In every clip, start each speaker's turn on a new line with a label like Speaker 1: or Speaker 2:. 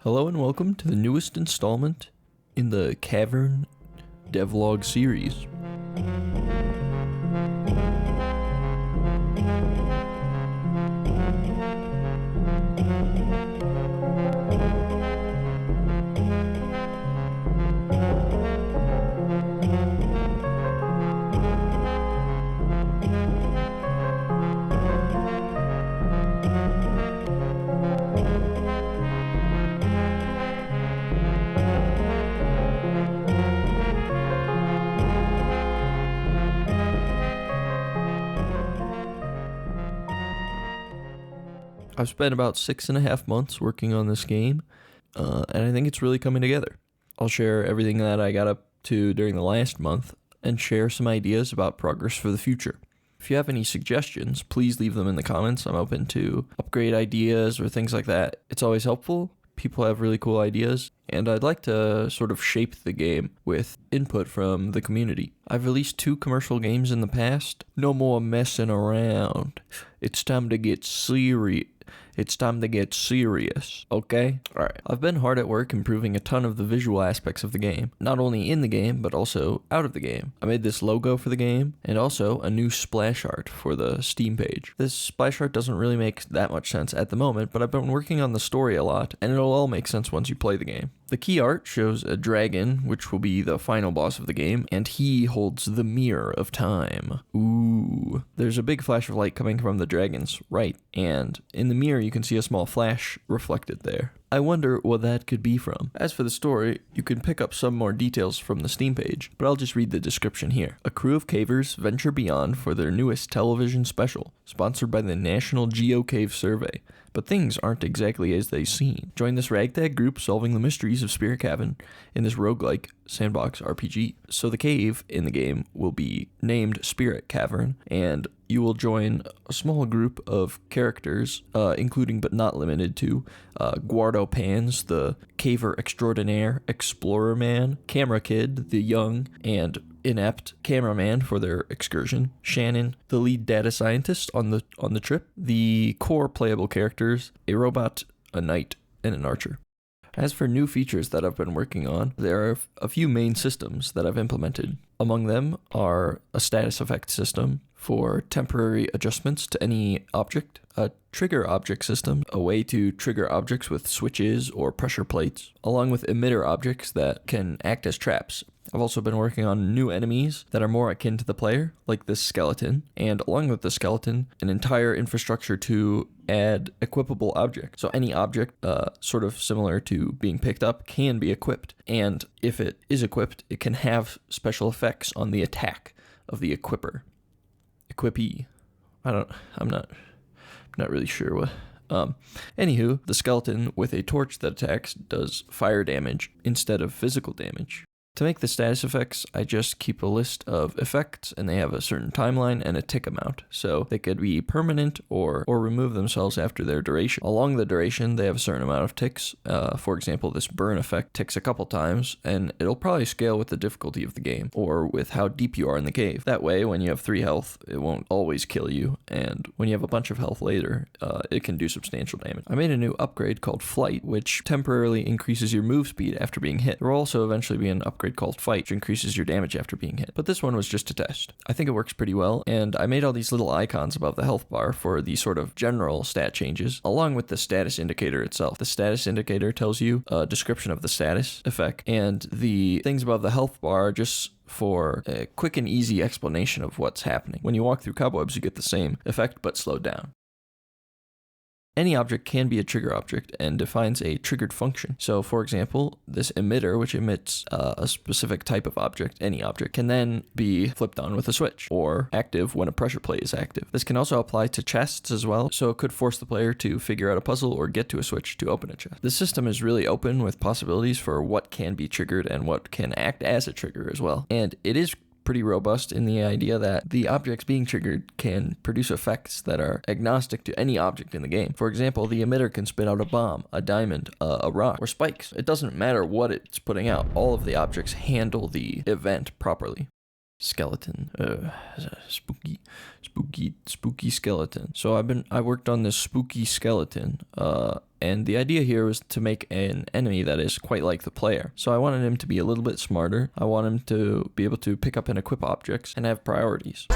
Speaker 1: Hello and welcome to the newest installment in the Cavern Devlog series. I've spent about 6.5 months working on this game, and I think it's really coming together. I'll share everything that I got up to during the last month, and share some ideas about progress for the future. If you have any suggestions, please leave them in the comments. I'm open to upgrade ideas or things like that. It's always helpful. People have really cool ideas, and I'd like to sort of shape the game with input from the community. I've released 2 commercial games in the past. No more messing around. It's time to get serious. Okay? Alright. I've been hard at work improving a ton of the visual aspects of the game, not only in the game, but also out of the game. I made this logo for the game, and also a new splash art for the Steam page. This splash art doesn't really make that much sense at the moment, but I've been working on the story a lot, and it'll all make sense once you play the game. The key art shows a dragon, which will be the final boss of the game, and he holds the Mirror of Time. Ooh. There's a big flash of light coming from the dragon's right, and in the mirror you can see a small flash reflected there. I wonder what that could be from. As for the story, you can pick up some more details from the Steam page, but I'll just read the description here. A crew of cavers venture beyond for their newest television special, sponsored by the National GeoCave Survey. But things aren't exactly as they seem. Join this ragtag group solving the mysteries of Spirit Cavern in this roguelike sandbox RPG. So the cave in the game will be named Spirit Cavern, and you will join a small group of characters, including but not limited to Guardo Pans, the caver extraordinaire explorer man, Camera Kid, the young and inept cameraman for their excursion, Shannon, the lead data scientist on the trip, the core playable characters, a robot, a knight, and an archer. As for new features that I've been working on, there are a few main systems that I've implemented. Among them are a status effect system for temporary adjustments to any object, a trigger object system, a way to trigger objects with switches or pressure plates, along with emitter objects that can act as traps. I've also been working on new enemies that are more akin to the player, like this skeleton, and along with the skeleton, an entire infrastructure to add equipable objects. So any object, sort of similar to being picked up, can be equipped. And if it is equipped, it can have special effects on the attack of the equippee. I'm not really sure what. Anywho, the skeleton with a torch that attacks does fire damage instead of physical damage. To make the status effects, I just keep a list of effects, and they have a certain timeline and a tick amount, so they could be permanent or remove themselves after their duration. Along the duration, they have a certain amount of ticks. For example, this burn effect ticks a couple times, and it'll probably scale with the difficulty of the game, or with how deep you are in the cave. That way, when you have 3 health, it won't always kill you, and when you have a bunch of health later, it can do substantial damage. I made a new upgrade called Flight, which temporarily increases your move speed after being hit. There will also eventually be an upgrade called Fight, which increases your damage after being hit. But this one was just a test. I think it works pretty well, and I made all these little icons above the health bar for the sort of general stat changes, along with the status indicator itself. The status indicator tells you a description of the status effect, and the things above the health bar just for a quick and easy explanation of what's happening. When you walk through cobwebs, you get the same effect, but slowed down. Any object can be a trigger object and defines a triggered function. So, for example, this emitter, which emits a specific type of object, any object, can then be flipped on with a switch, or active when a pressure plate is active. This can also apply to chests as well, so it could force the player to figure out a puzzle or get to a switch to open a chest. This system is really open with possibilities for what can be triggered and what can act as a trigger as well. And it is pretty robust in the idea that the objects being triggered can produce effects that are agnostic to any object in the game. For example, the emitter can spit out a bomb, a diamond, a rock, or spikes. It doesn't matter what it's putting out. All of the objects handle the event properly. Skeleton. Spooky skeleton. So I worked on this spooky skeleton, And the idea here was to make an enemy that is quite like the player. So I wanted him to be a little bit smarter. I want him to be able to pick up and equip objects and have priorities.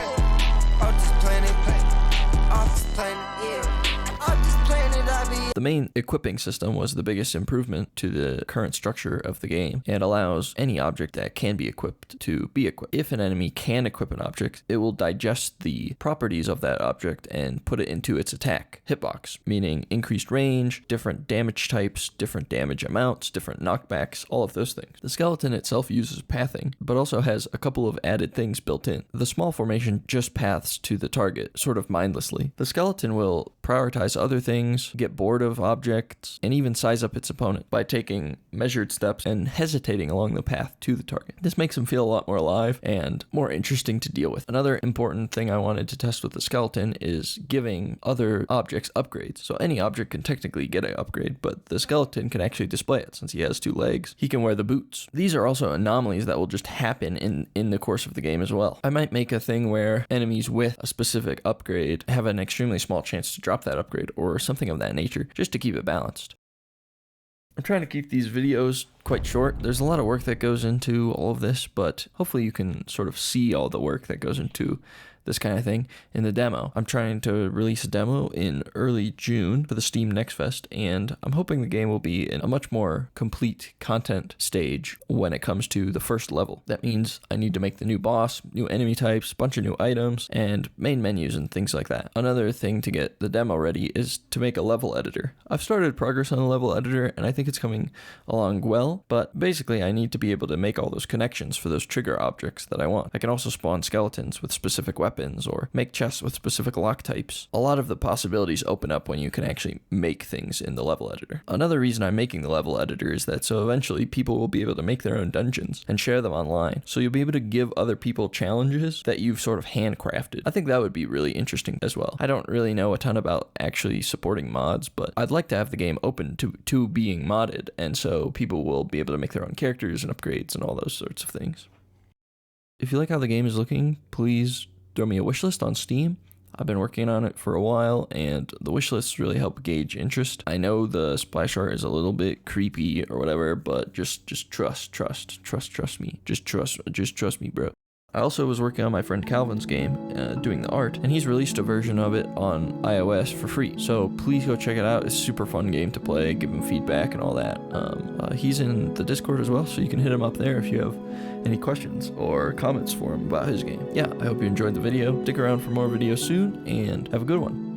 Speaker 1: The main equipping system was the biggest improvement to the current structure of the game and allows any object that can be equipped to be equipped. If an enemy can equip an object, it will digest the properties of that object and put it into its attack hitbox, meaning increased range, different damage types, different damage amounts, different knockbacks, all of those things. The skeleton itself uses pathing, but also has a couple of added things built in. The small formation just paths to the target, sort of mindlessly. The skeleton will prioritize other things, get bored of objects, and even size up its opponent by taking measured steps and hesitating along the path to the target. This makes him feel a lot more alive and more interesting to deal with. Another important thing I wanted to test with the skeleton is giving other objects upgrades. So any object can technically get an upgrade, but the skeleton can actually display it. Since he has 2 legs, he can wear the boots. These are also anomalies that will just happen in the course of the game as well. I might make a thing where enemies with a specific upgrade have an extremely small chance to drop that upgrade or something of that nature, just to keep it balanced. I'm trying to keep these videos quite short. There's a lot of work that goes into all of this, but hopefully you can sort of see all the work that goes into this kind of thing in the demo. I'm trying to release a demo in early June for the Steam Next Fest, and I'm hoping the game will be in a much more complete content stage when it comes to the first level. That means I need to make the new boss, new enemy types, bunch of new items, and main menus and things like that. Another thing to get the demo ready is to make a level editor. I've started progress on the level editor, and I think it's coming along well, but basically I need to be able to make all those connections for those trigger objects that I want. I can also spawn skeletons with specific weapons or make chests with specific lock types. A lot of the possibilities open up when you can actually make things in the level editor. Another reason I'm making the level editor is that so eventually people will be able to make their own dungeons and share them online. So you'll be able to give other people challenges that you've sort of handcrafted. I think that would be really interesting as well. I don't really know a ton about actually supporting mods, but I'd like to have the game open to being modded, and so people will be able to make their own characters and upgrades and all those sorts of things. If you like how the game is looking, please throw me a wishlist on Steam. I've been working on it for a while, and the wishlists really help gauge interest. I know the splash art is a little bit creepy or whatever, but just trust me. Just trust me, bro. I also was working on my friend Calvin's game, doing the art, and he's released a version of it on iOS for free. So please go check it out. It's a super fun game to play, give him feedback and all that. He's in the Discord as well, so you can hit him up there if you have any questions or comments for him about his game. Yeah, I hope you enjoyed the video. Stick around for more videos soon, and have a good one.